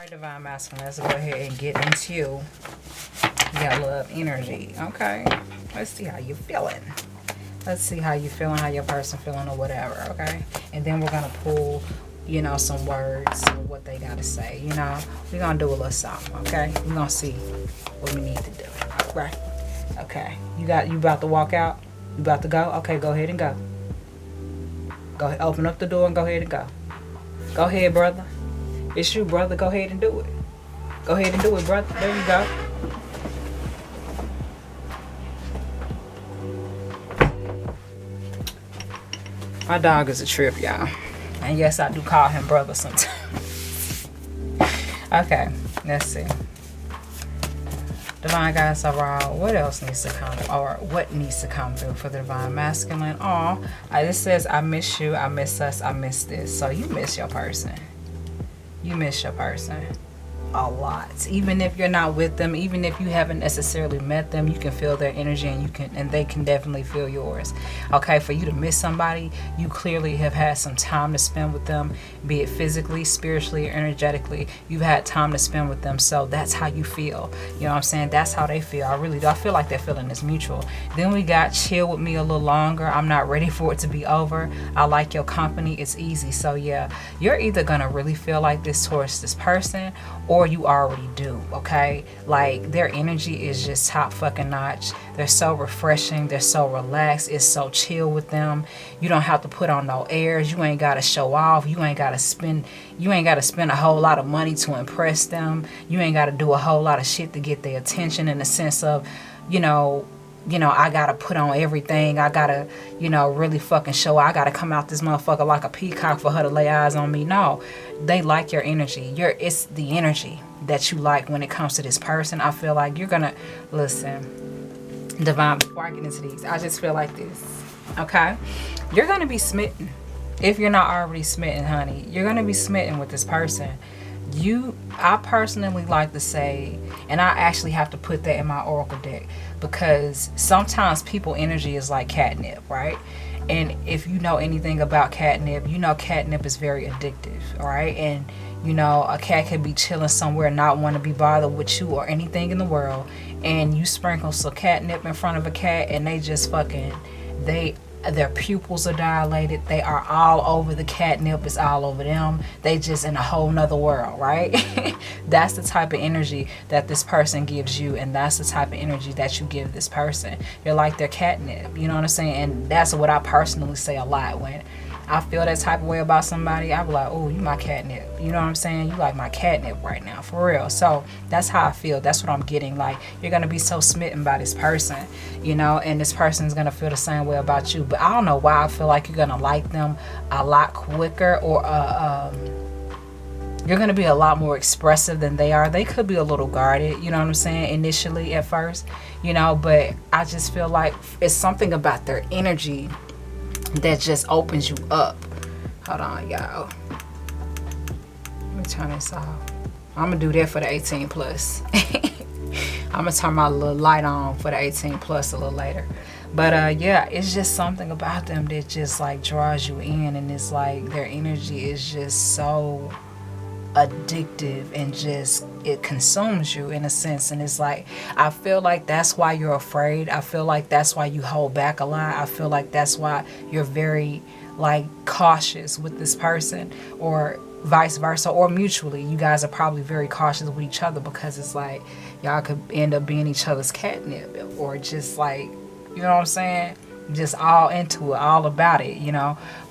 Alright, Divine Masculine, let's go ahead and get into your love energy. Okay, let's see how you're feeling. Let's see how you're feeling, how your person feeling, or whatever. Okay, and then we're gonna pull, you know, some words and what they gotta say. You know, we're gonna do a little something. Okay, we're gonna see what we need to do. Right? Okay, you about to walk out? You about to go? Okay, go ahead and go. Go ahead, open up the door and go ahead and go. Go ahead, brother. It's you, brother. Go ahead and do it. Go ahead and do it, brother. There you go. My dog is a trip, y'all. And yes, I do call him brother sometimes. Okay, let's see. Divine Guidance overall, what else needs to come, or what needs to come through for the Divine Masculine? Oh, this says, I miss you, I miss us, I miss this. So you miss your person. You miss your person a lot. Even if you're not with them, even if you haven't necessarily met them, you can feel their energy, and they can definitely feel yours. Okay, for you to miss somebody, you clearly have had some time to spend with them, be it physically, spiritually, or energetically. You've had time to spend with them, so that's how you feel. You know what I'm saying? That's how they feel. I really do. I feel like that feeling is mutual. Then we got chill with me a little longer. I'm not ready for it to be over. I like your company. It's easy. So yeah, you're either gonna really feel like this towards this person, or you already do. Okay, like their energy is just top fucking notch. They're so refreshing, they're so relaxed, it's so chill with them. You don't have to put on no airs, you ain't gotta show off, you ain't gotta spend a whole lot of money to impress them, you ain't gotta do a whole lot of shit to get their attention, in the sense of, you know, I gotta put on everything. I gotta, really fucking show. I gotta come out this motherfucker like a peacock for her to lay eyes on me. No, they like your energy. It's the energy that you like when it comes to this person. I feel like you're gonna, listen, Divine, before I get into these, I just feel like this, okay? You're gonna be smitten. If you're not already smitten, honey, you're gonna be smitten with this person. I personally like to say, and I actually have to put that in my oracle deck, because sometimes people energy is like catnip, right? And if you know anything about catnip, you know catnip is very addictive, all right? And a cat could be chilling somewhere, not want to be bothered with you or anything in the world, and you sprinkle some catnip in front of a cat, and they just fucking, their pupils are dilated, they are all over the catnip, it's all over them, they just in a whole nother world, right? That's the type of energy that this person gives you, and that's the type of energy that you give this person. You're like their catnip, you know what I'm saying? And that's what I personally say a lot. When I feel that type of way about somebody, I be like, oh, you my catnip, you know what I'm saying? You like my catnip right now, for real. So that's how I feel. That's what I'm getting. Like, you're gonna be so smitten by this person, and this person's gonna feel the same way about you. But I don't know why I feel like you're gonna like them a lot quicker, or you're gonna be a lot more expressive than they are. They could be a little guarded, you know what I'm saying, initially at first, but I just feel like it's something about their energy that just opens you up. Hold on, y'all. Let me turn this off. I'm gonna do that for the 18 plus. I'm gonna turn my little light on for the 18 plus a little later. But yeah, it's just something about them that just like draws you in, and it's like their energy is just so addictive, and just it consumes you in a sense. And it's like, I feel like that's why you're afraid. I feel like that's why you hold back a lot. I feel like that's why you're very like cautious with this person, or vice versa, or mutually. You guys are probably very cautious with each other, because it's like y'all could end up being each other's catnip, or just like, you know what I'm saying, just all into it, all about it,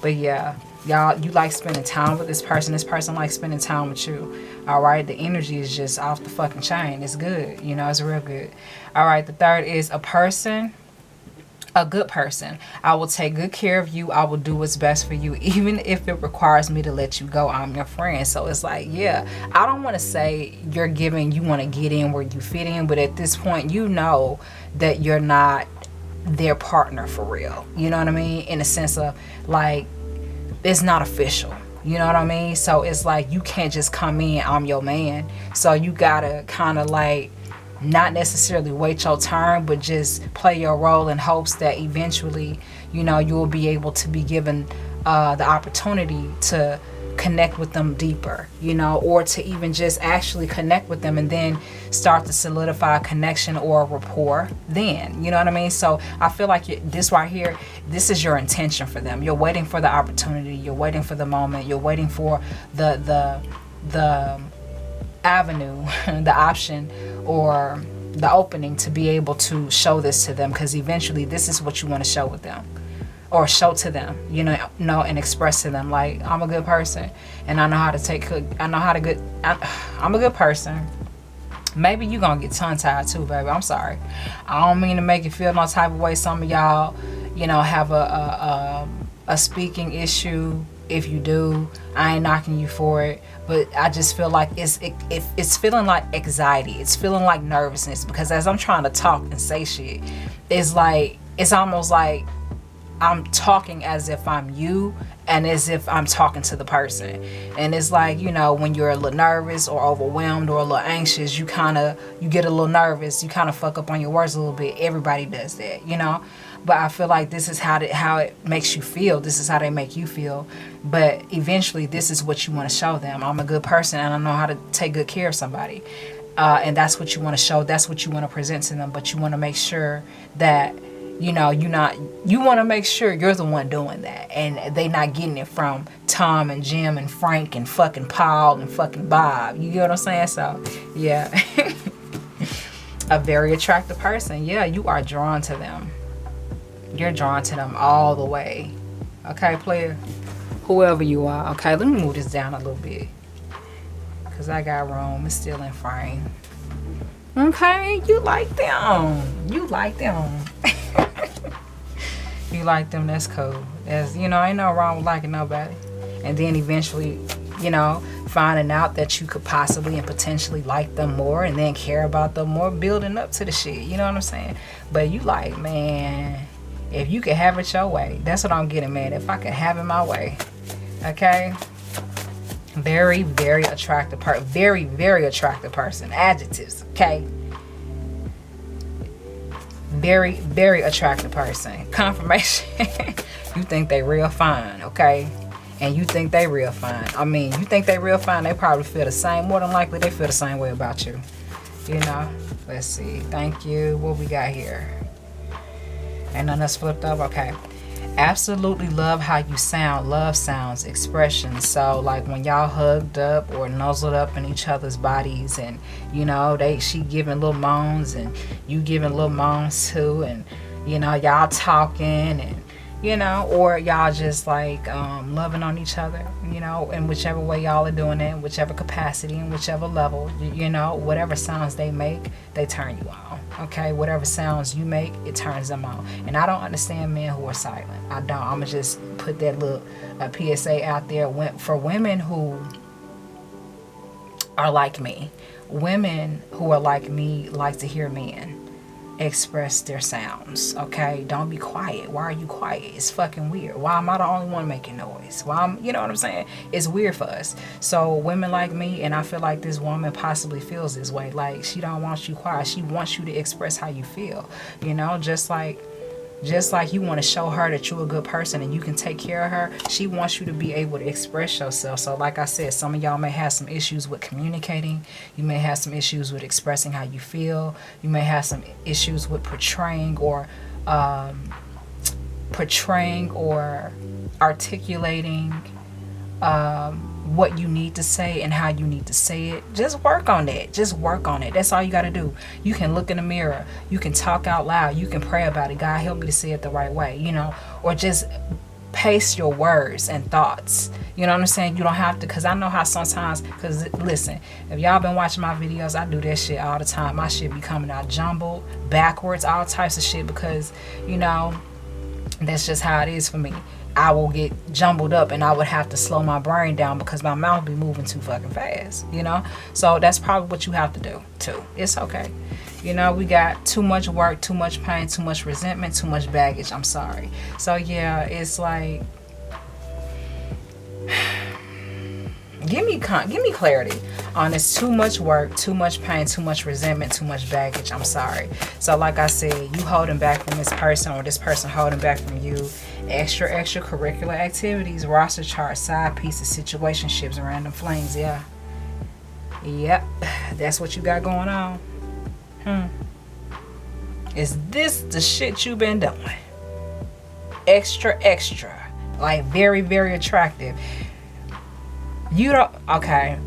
But yeah, y'all, you like spending time with this person likes spending time with you. All right, the energy is just off the fucking chain. It's good, it's real good. All right, the third is a good person. I will take good care of you. I will do what's best for you, even if it requires me to let you go. I'm your friend. So it's like, yeah, I don't want to say you want to get in where you fit in, but at this point, you know that you're not their partner for real. You know what I mean? In a sense of like, it's not official. You know what I mean? So it's like, you can't just come in, I'm your man. So you gotta kind of like not necessarily wait your turn, but just play your role in hopes that eventually, you'll be able to be given the opportunity to connect with them deeper, you know, or to even just actually connect with them and then start to solidify a connection or a rapport then, you know what I mean? So I feel like this right here, this is your intention for them. You're waiting for the opportunity, you're waiting for the moment, you're waiting for the avenue, the option, or the opening to be able to show this to them, because eventually this is what you want to show with them, or show to them, you know, and express to them, like, I'm a good person, and I know how to I'm a good person. Maybe you gonna get tongue-tied too, baby. I'm sorry. I don't mean to make you feel no type of way. Some of y'all, you know, have a speaking issue. If you do, I ain't knocking you for it, but I just feel like it's feeling like anxiety. It's feeling like nervousness, because as I'm trying to talk and say shit, it's almost like I'm talking as if I'm you and as if I'm talking to the person. And it's like, you know, when you're a little nervous or overwhelmed or a little anxious, you get a little nervous, you kind of fuck up on your words a little bit. Everybody does that, you know? But I feel like this is how it makes you feel. This is how they make you feel. But eventually, this is what you want to show them. I'm a good person, and I know how to take good care of somebody. And that's what you want to show. That's what you want to present to them. But you want to make sure that, you know, you want to make sure you're the one doing that. And they not getting it from Tom and Jim and Frank and fucking Paul and fucking Bob. You get what I'm saying? So, yeah. A very attractive person. Yeah, you are drawn to them. You're drawn to them all the way. Okay, player? Whoever you are. Okay, let me move this down a little bit, because I got room. It's still in frame. Okay, you like them. You like them. You like them, that's cool. That's, you know, ain't no wrong with liking nobody. And then eventually, you know, finding out that you could possibly and potentially like them more, and then care about them more, building up to the shit. You know what I'm saying? But you like, man, if you could have it your way. That's what I'm getting, man. If I could have it my way. Okay? Very, very attractive person. Very, very attractive person. Adjectives. Okay? Very, very attractive person. Confirmation. You think they real fine. Okay? And you think they real fine. I mean, you think they real fine, they probably feel the same. More than likely, they feel the same way about you. You know? Let's see. Thank you. What we got here? And then that's flipped up. Okay. Absolutely love how you sound. Love sounds, expressions. So like when y'all hugged up or nuzzled up in each other's bodies, and you know, she giving little moans and you giving little moans too, and you know, y'all talking, and you know, or y'all just like loving on each other, you know, in whichever way y'all are doing it, in whichever capacity, in whichever level, you know, whatever sounds they make, they turn you on. Okay, whatever sounds you make, it turns them on. And I don't understand men who are silent. I don't. I'm gonna just put that little PSA out there. For women who are like me, women who are like me like to hear men express their sounds. Okay, don't be quiet. Why are you quiet? It's fucking weird. Why am I the only one making noise? You know what I'm saying? It's weird for us. So women like me, and I feel like this woman possibly feels this way, like she don't want you quiet. She wants you to express how you feel, you know, just like you want to show her that you're a good person and you can take care of her. She wants you to be able to express yourself. So like I said, some of y'all may have some issues with communicating. You may have some issues with expressing how you feel. You may have some issues with portraying or articulating what you need to say and how you need to say it. Just work on that. Just work on it. That's all you got to do. You can look in the mirror. You can talk out loud. You can pray about it. God, help me to say it the right way, you know, or just pace your words and thoughts. You know what I'm saying? You don't have to, because I know how sometimes, because listen, if y'all been watching my videos, I do that shit all the time. My shit be coming out jumbled, backwards, all types of shit, because, you know, that's just how it is for me. I will get jumbled up and I would have to slow my brain down because my mouth be moving too fucking fast, you know? So that's probably what you have to do too. It's okay. You know, we got too much work, too much pain, too much resentment, too much baggage. I'm sorry. So yeah, it's like, give me clarity on this. Too much work, too much pain, too much resentment, too much baggage. I'm sorry. So like I said, you holding back from this person or this person holding back from you, Extracurricular activities, roster charts, side pieces, situationships, and random flames. Yeah. Yep. That's what you got going on. Is this the shit you been doing? Extra. Like very, very attractive. You don't, okay.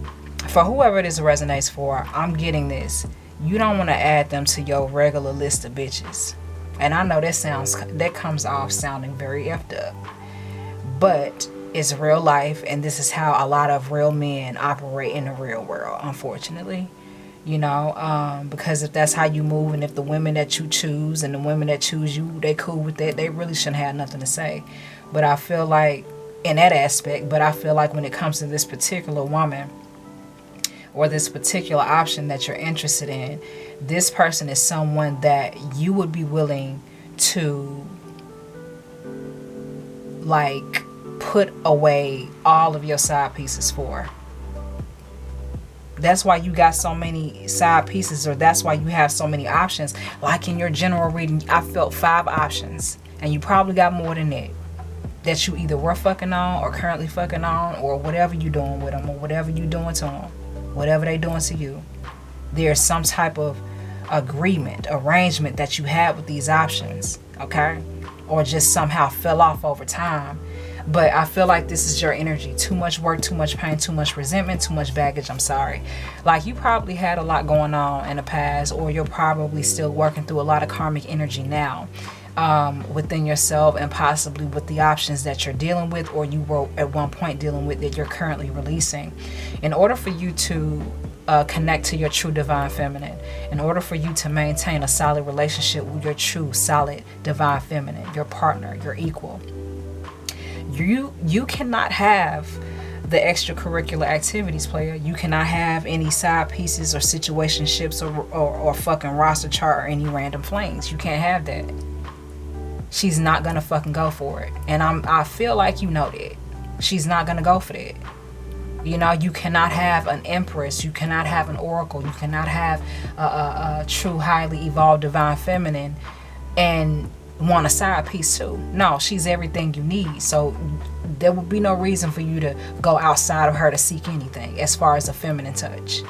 For whoever this resonates for, I'm getting this. You don't want to add them to your regular list of bitches. And I know that comes off sounding very effed up. But it's real life, and this is how a lot of real men operate in the real world, unfortunately. You know, because if that's how you move, and if the women that you choose and the women that choose you, they cool with that, they really shouldn't have nothing to say. But I feel like, in that aspect, but I feel like when it comes to this particular woman or this particular option that you're interested in, this person is someone that you would be willing to, like, put away all of your side pieces for. That's why you got so many side pieces, or that's why you have so many options. Like in your general reading, I felt 5 options, and you probably got more than that you either were fucking on or currently fucking on, or whatever you doing with them, or whatever you doing to them, whatever they doing to you. There's some type of agreement, arrangement that you had with these options, okay? Or just somehow fell off over time. But I feel like this is your energy. Too much work, too much pain, too much resentment, too much baggage. I'm sorry. Like, you probably had a lot going on in the past, or you're probably still working through a lot of karmic energy now within yourself, and possibly with the options that you're dealing with, or you were at one point dealing with, that you're currently releasing. In order for you to connect to your true divine feminine, in order for you to maintain a solid relationship with your true solid divine feminine, your partner, your equal, you cannot have the extracurricular activities, player. You cannot have any side pieces or situationships or fucking roster chart or any random flames. You can't have that. She's not gonna fucking go for it. And I feel like you know that. She's not gonna go for that. You know, you cannot have an empress, you cannot have an oracle, you cannot have a true highly evolved divine feminine and want a side piece too. No, she's everything you need. So there would be no reason for you to go outside of her to seek anything as far as a feminine touch,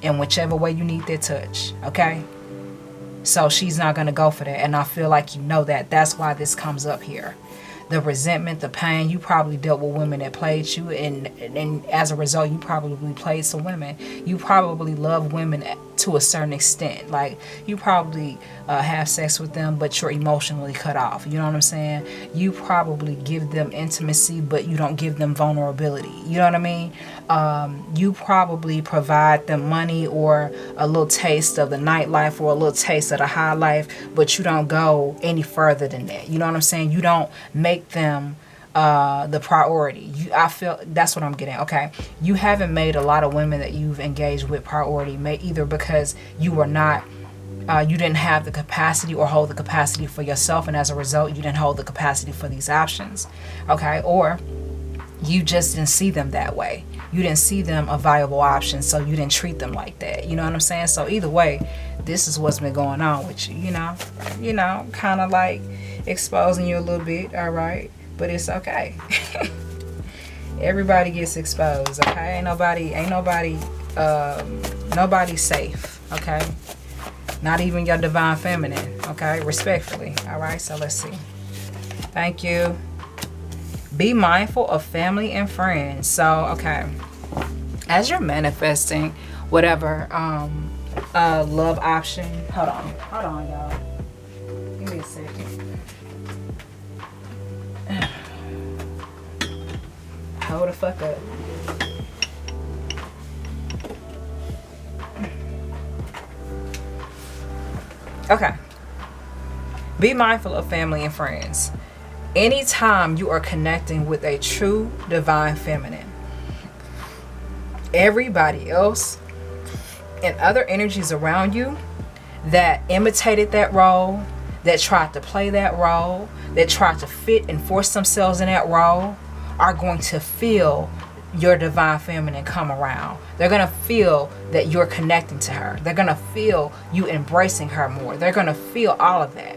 in whichever way you need that touch, okay? So she's not going to go for that, and I feel like you know that. That's why this comes up here. The resentment, the pain. You probably dealt with women that played you, and as a result, you probably played some women. You probably love women to a certain extent. Like, you probably have sex with them, but you're emotionally cut off. You know what I'm saying? You probably give them intimacy, but you don't give them vulnerability. You know what I mean? You probably provide them money or a little taste of the nightlife or a little taste of the high life, but you don't go any further than that. You know what I'm saying? You don't make them the priority. I feel that's what I'm getting. Okay, you haven't made a lot of women that you've engaged with priority, either because you were not you didn't have the capacity or hold the capacity for yourself, and as a result you didn't hold the capacity for these options, okay? Or you just didn't see them that way. You didn't see them a viable option, so you didn't treat them like that. You know what I'm saying? So either way, this is what's been going on with you. You know, kind of like exposing you a little bit, all right? But it's okay. Everybody gets exposed, okay? Nobody's safe, okay? Not even your divine feminine, okay? Respectfully, all right? So let's see. Thank you. Be mindful of family and friends. So, okay, as you're manifesting whatever love option, hold on, y'all. Give me a second. Hold the fuck up. Okay. Be mindful of family and friends. Anytime you are connecting with a true divine feminine, everybody else and other energies around you that imitated that role, that tried to play that role, that tried to fit and force themselves in that role, are going to feel your divine feminine come around. They're going to feel that you're connecting to her. They're going to feel you embracing her more. They're going to feel all of that.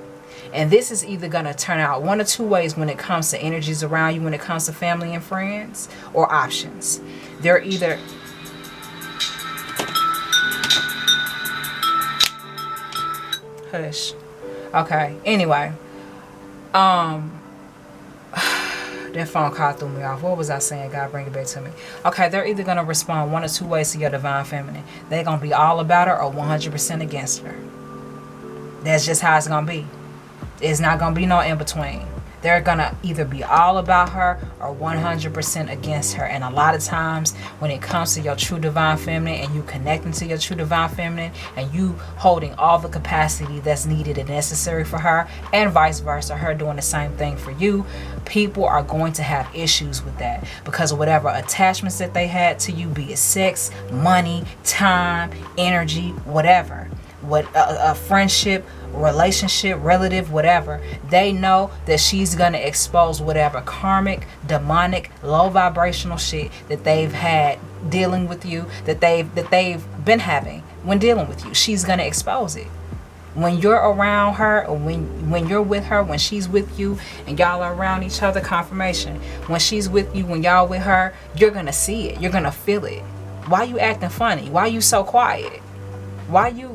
And this is either going to turn out one or two ways when it comes to energies around you, when it comes to family and friends, or options. They're either... Hush. Okay, anyway. That phone call threw me off. What was I saying? God, bring it back to me. Okay, they're either going to respond one or two ways to your divine feminine. They're going to be all about her or 100% against her. That's just how it's going to be. It's not going to be no in between. They're going to either be all about her or 100% against her. And a lot of times when it comes to your true divine feminine and you connecting to your true divine feminine and you holding all the capacity that's needed and necessary for her, and vice versa, her doing the same thing for you, people are going to have issues with that because of whatever attachments that they had to you, be it sex, money, time, energy, whatever. What a friendship, relationship, relative, whatever, they know that she's gonna expose whatever karmic, demonic, low vibrational shit that they've had dealing with you, that they've been having when dealing with you. She's gonna expose it. When you're around her, or when you're with her, when she's with you and y'all are around each other, confirmation. When she's with you, when y'all with her, you're gonna see it, you're gonna feel it. Why you acting funny? Why you so quiet? Why you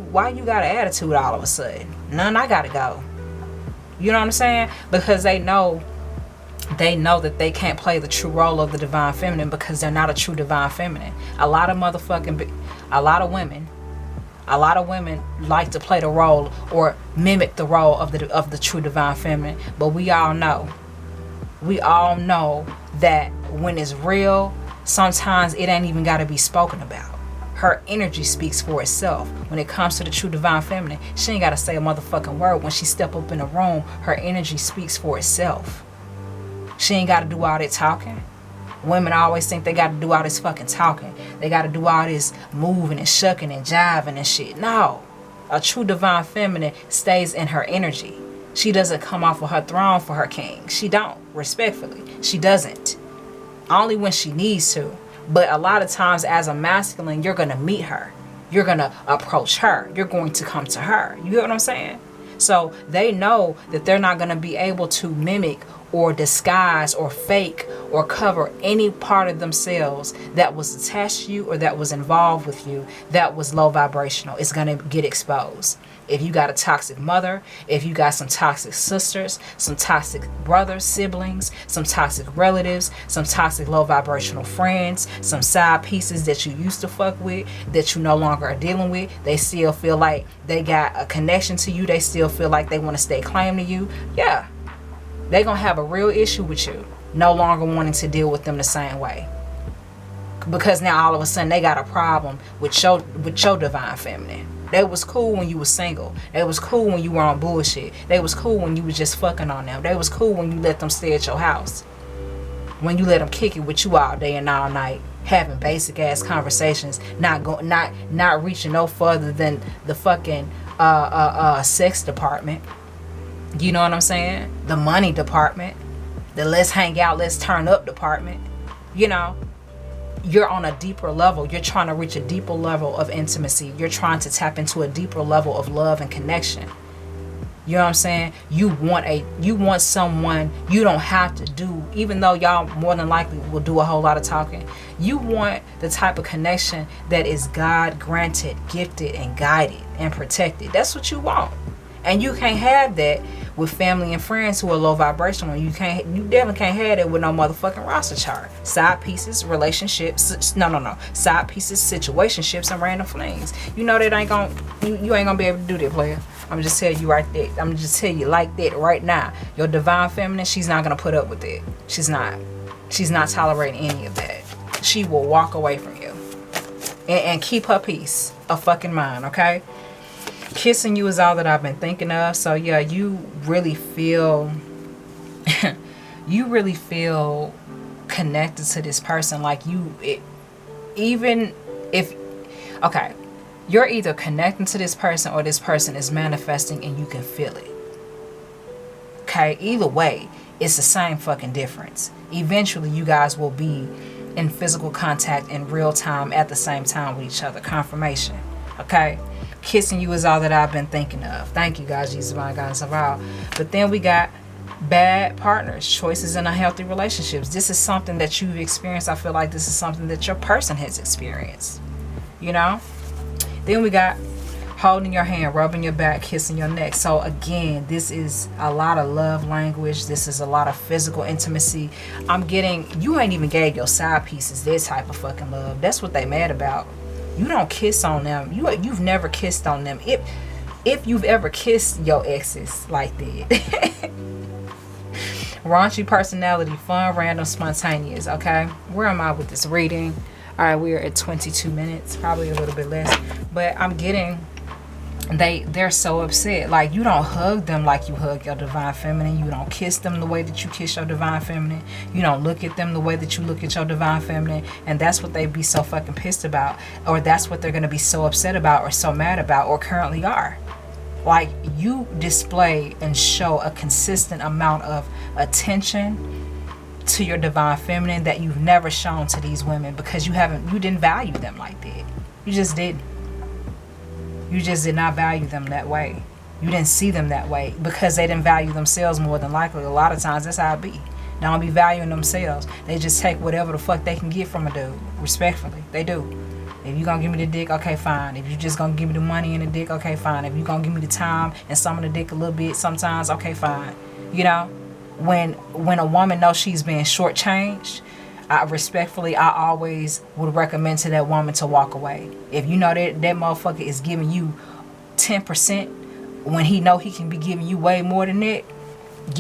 got an attitude all of a sudden? None, I gotta go. You know what I'm saying? Because they know that they can't play the true role of the divine feminine because they're not a true divine feminine. A lot of women like to play the role or mimic the role of the true divine feminine. But we all know that when it's real, sometimes it ain't even gotta be spoken about. Her energy speaks for itself. When it comes to the true divine feminine, she ain't got to say a motherfucking word. When she step up in a room, her energy speaks for itself. She ain't got to do all that talking. Women always think they got to do all this fucking talking. They got to do all this moving and shucking and jiving and shit. No. A true divine feminine stays in her energy. She doesn't come off of her throne for her king. She don't. Respectfully. She doesn't. Only when she needs to. But a lot of times as a masculine, you're going to meet her. You're going to approach her. You're going to come to her. You get what I'm saying? So they know that they're not going to be able to mimic or disguise or fake or cover any part of themselves that was attached to you or that was involved with you that was low vibrational. It's going to get exposed. If you got a toxic mother, if you got some toxic sisters, some toxic brothers, siblings, some toxic relatives, some toxic low vibrational friends, some side pieces that you used to fuck with that you no longer are dealing with, they still feel like they got a connection to you, they still feel like they want to stay claim to you, yeah, they're going to have a real issue with you, no longer wanting to deal with them the same way. Because now all of a sudden they got a problem with your divine feminine. They was cool when you was single. They was cool when you were on bullshit. They was cool when you was just fucking on them. They was cool when you let them stay at your house. When you let them kick it with you all day and all night, having basic ass conversations, not reaching no further than the fucking sex department. You know what I'm saying? The money department, the let's hang out, let's turn up department. You know. You're on a deeper level. You're trying to reach a deeper level of intimacy. You're trying to tap into a deeper level of love and connection. You know what I'm saying? You want someone you don't have to do, even though y'all more than likely will do a whole lot of talking. You want the type of connection that is God granted, gifted, and guided and protected. That's what you want. And you can't have that with family and friends who are low vibrational. You definitely can't have that with no motherfucking roster chart. Side pieces, relationships, side pieces, situationships, and random flings. You know that you ain't gonna be able to do that, player. I'm just tell you right there. I'm just tell you like that right now. Your divine feminine, she's not gonna put up with it. She's not tolerating any of that. She will walk away from you and keep her peace of fucking mind. Okay. Kissing you is all that I've been thinking of. So yeah, you really feel connected to this person. Like you're either connecting to this person or this person is manifesting and you can feel it. Okay, either way, it's the same fucking difference. Eventually you guys will be in physical contact in real time at the same time with each other. Confirmation. Okay. Kissing you is all that I've been thinking of. Thank you, God, Jesus, my God, and all. But then we got bad partners, choices in unhealthy relationships. This is something that you've experienced. I feel like this is something that your person has experienced. You know? Then we got holding your hand, rubbing your back, kissing your neck. So again, this is a lot of love language. This is a lot of physical intimacy. I'm getting, you ain't even gave your side pieces this type of fucking love. That's what they mad about. You don't kiss on them. You've never kissed on them. If you've ever kissed your exes like that. Raunchy personality, fun, random, spontaneous. Okay, where am I with this reading? All right, we are at 22 minutes, probably a little bit less, but I'm getting, they're so upset. Like, you don't hug them like you hug your divine feminine. You don't kiss them the way that you kiss your divine feminine. You don't look at them the way that you look at your divine feminine. And that's what they be so fucking pissed about, or that's what they're going to be so upset about, or so mad about, or currently are. Like, you display and show a consistent amount of attention to your divine feminine that you've never shown to these women, because you didn't value them like that. You just didn't. You just did not value them that way. You didn't see them that way because they didn't value themselves. More than likely, a lot of times that's how it be. They don't be valuing themselves. They just take whatever the fuck they can get from a dude. Respectfully, they do. If you gonna give me the dick, okay, fine. If you just gonna give me the money and the dick, okay, fine. If you gonna give me the time and some of the dick a little bit sometimes, okay, fine. You know, when a woman knows she's being shortchanged, I always would recommend to that woman to walk away. If you know that motherfucker is giving you 10% when he know he can be giving you way more than that,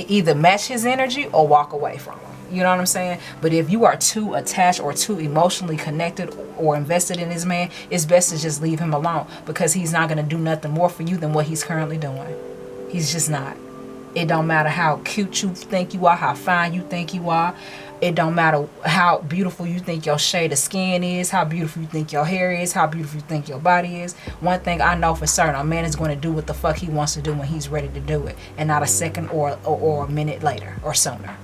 either match his energy or walk away from him. You know what I'm saying? But if you are too attached or too emotionally connected or invested in this man, it's best to just leave him alone, because he's not going to do nothing more for you than what he's currently doing. He's just not. It don't matter how cute you think you are, how fine you think you are. It don't matter how beautiful you think your shade of skin is, how beautiful you think your hair is, how beautiful you think your body is. One thing I know for certain, a man is going to do what the fuck he wants to do when he's ready to do it, and not a second or a minute later or sooner.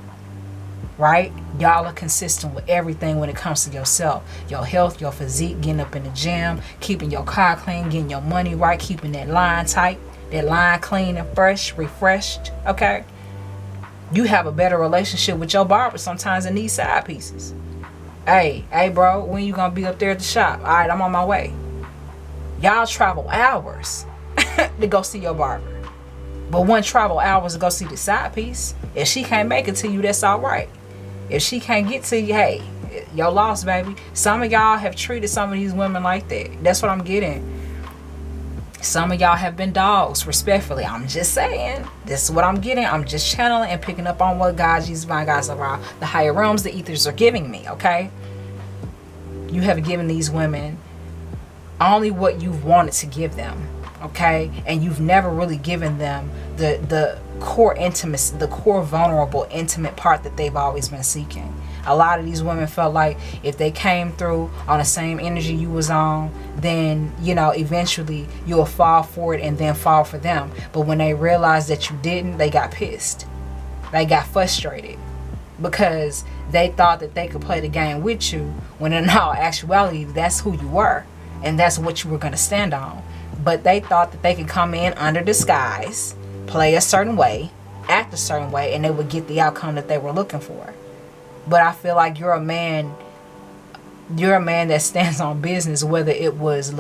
Right? Y'all are consistent with everything when it comes to yourself, your health, your physique, getting up in the gym, keeping your car clean, getting your money right, keeping that line tight, that line clean and fresh, refreshed. Okay? You have a better relationship with your barber sometimes than these side pieces. Hey, bro, when you gonna be up there at the shop? All right, I'm on my way. Y'all travel hours to go see your barber, but one travel hours to go see the side piece. If she can't make it to you, that's all right. If she can't get to you, hey, your loss, baby. Some of y'all have treated some of these women like that. That's what I'm getting. Some of y'all have been dogs, respectfully. I'm just saying. This is what I'm getting. I'm just channeling and picking up on what God, Jesus, my guys, around the higher realms, the ethers are giving me, okay? You have given these women only what you've wanted to give them, okay? And you've never really given them the core intimacy, the core vulnerable, intimate part that they've always been seeking. A lot of these women felt like if they came through on the same energy you was on, then, you know, eventually you'll fall for it and then fall for them. But when they realized that you didn't, they got pissed. They got frustrated because they thought that they could play the game with you, when in all actuality, that's who you were and that's what you were going to stand on. But they thought that they could come in under disguise, play a certain way, act a certain way, and they would get the outcome that they were looking for. But I feel like you're a man that stands on business, whether it was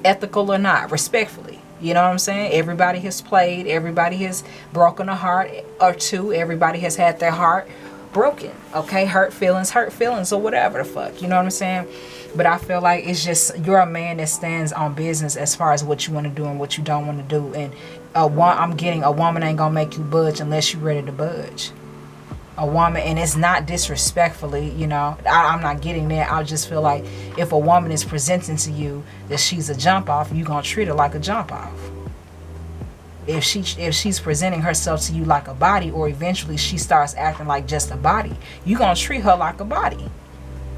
ethical or not, respectfully. You know what I'm saying? Everybody has played, everybody has broken a heart or two, everybody has had their heart broken, okay? Hurt feelings or whatever the fuck, you know what I'm saying? But I feel like it's just, you're a man that stands on business as far as what you want to do and what you don't want to do. And I'm getting, a woman ain't gonna make you budge unless you're ready to budge. A woman, and it's not disrespectfully, you know, I'm not getting that. I just feel like if a woman is presenting to you that she's a jump off, you gonna treat her like a jump off. If she's presenting herself to you like a body, or eventually she starts acting like just a body, you gonna treat her like a body.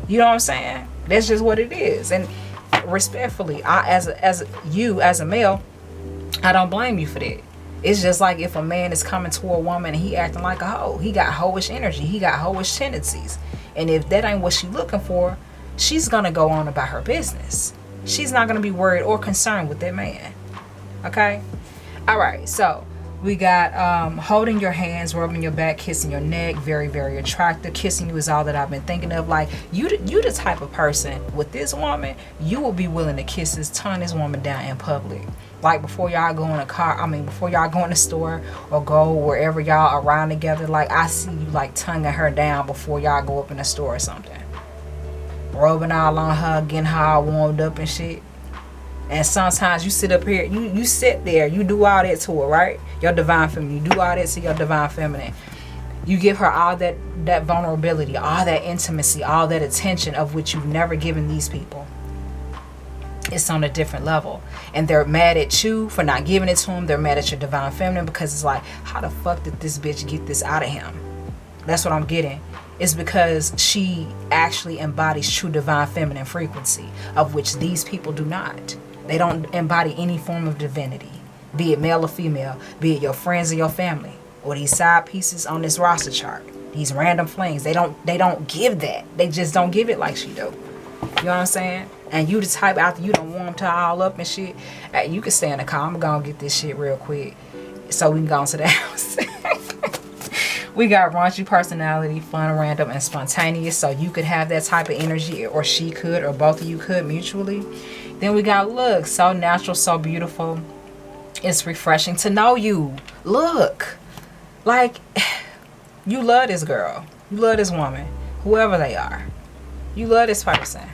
You know what I'm saying? That's just what it is. And respectfully, as a male, I don't blame you for that. It's just like if a man is coming to a woman and he acting like a hoe, he got hoish energy, he got hoish tendencies. And if that ain't what she's looking for, she's gonna go on about her business. She's not going to be worried or concerned with that man. Okay? All right, so we got holding your hands, rubbing your back, kissing your neck. Very, very attractive. Kissing you is all that I've been thinking of. Like, you the type of person with this woman, you will be willing to kiss this, turn this woman down in public. Like, before y'all go in a car, before y'all go in the store or go wherever y'all around together, like, I see you, like, tonguing her down before y'all go up in the store or something. Rubbing all on her, getting her all warmed up and shit. And sometimes you sit up here, you sit there, you do all that to her, right? Your divine feminine. You do all that to your divine feminine. You give her all that vulnerability, all that intimacy, all that attention of which you've never given these people. It's on a different level. And they're mad at you for not giving it to them. They're mad at your divine feminine because it's like, how the fuck did this bitch get this out of him? That's what I'm getting. It's because she actually embodies true divine feminine frequency, of which these people do not. They don't embody any form of divinity, be it male or female, be it your friends or your family, or these side pieces on this roster chart, these random flings. They don't give that. They just don't give it like she do. You know what I'm saying? And you the type, after you done warmed her all up and shit, hey, you can stay in the car. I'm gonna get this shit real quick so we can go into the house. We got raunchy personality, fun, random, and spontaneous. So you could have that type of energy, or she could, or both of you could mutually. Then we got look, so natural, so beautiful. It's refreshing to know you. Look, like, you love this girl. You love this woman, whoever they are. You love this person.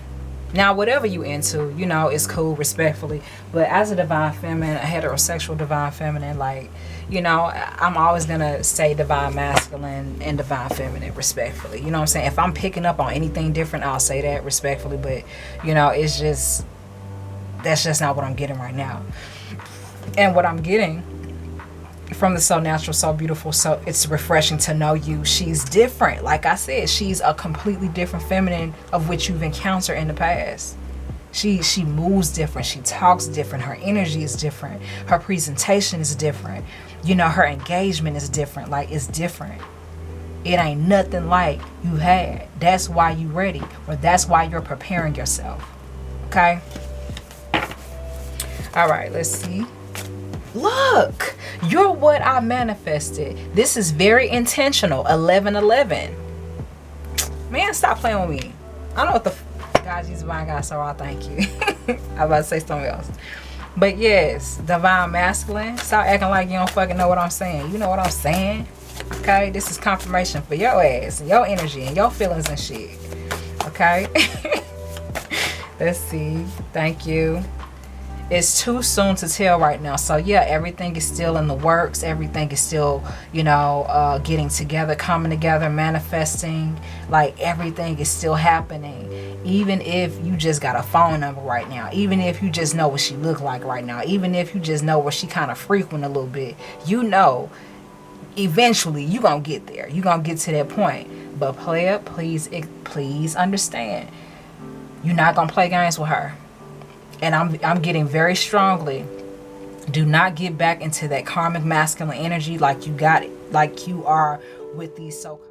Now, whatever you into, you know, it's cool, respectfully. But as a divine feminine, a heterosexual divine feminine, like, you know, I'm always going to say divine masculine and divine feminine, respectfully. You know what I'm saying? If I'm picking up on anything different, I'll say that respectfully. But, you know, it's just, that's just not what I'm getting right now. And what I'm getting from the so natural, so beautiful, so it's refreshing to know you. She's different. Like I said, she's a completely different feminine of which you've encountered in the past. She moves different. She talks different. Her energy is different. Her presentation is different. You know, her engagement is different. Like, it's different. It ain't nothing like you had. That's why you ready, or that's why you're preparing yourself. Okay? All right, let's see. Look, you're what I manifested. This is very intentional. 1111. Man, stop playing with me. I know what the God, Jesus, divine God, so I thank you. I was about to say something else. But yes, divine masculine. Stop acting like you don't fucking know what I'm saying. You know what I'm saying? Okay, this is confirmation for your ass and your energy and your feelings and shit. Okay. Let's see. Thank you. It's too soon to tell right now. So yeah, everything is still in the works. Everything is still, you know, getting together, coming together, manifesting. Like, everything is still happening. Even if you just got a phone number right now, even if you just know what she look like right now, even if you just know where she kind of frequent a little bit, you know, eventually you gonna get there. You gonna get to that point. But player, please understand, you're not gonna play games with her. And I'm getting very strongly, do not get back into that karmic masculine energy like you got it, like you are with these so-called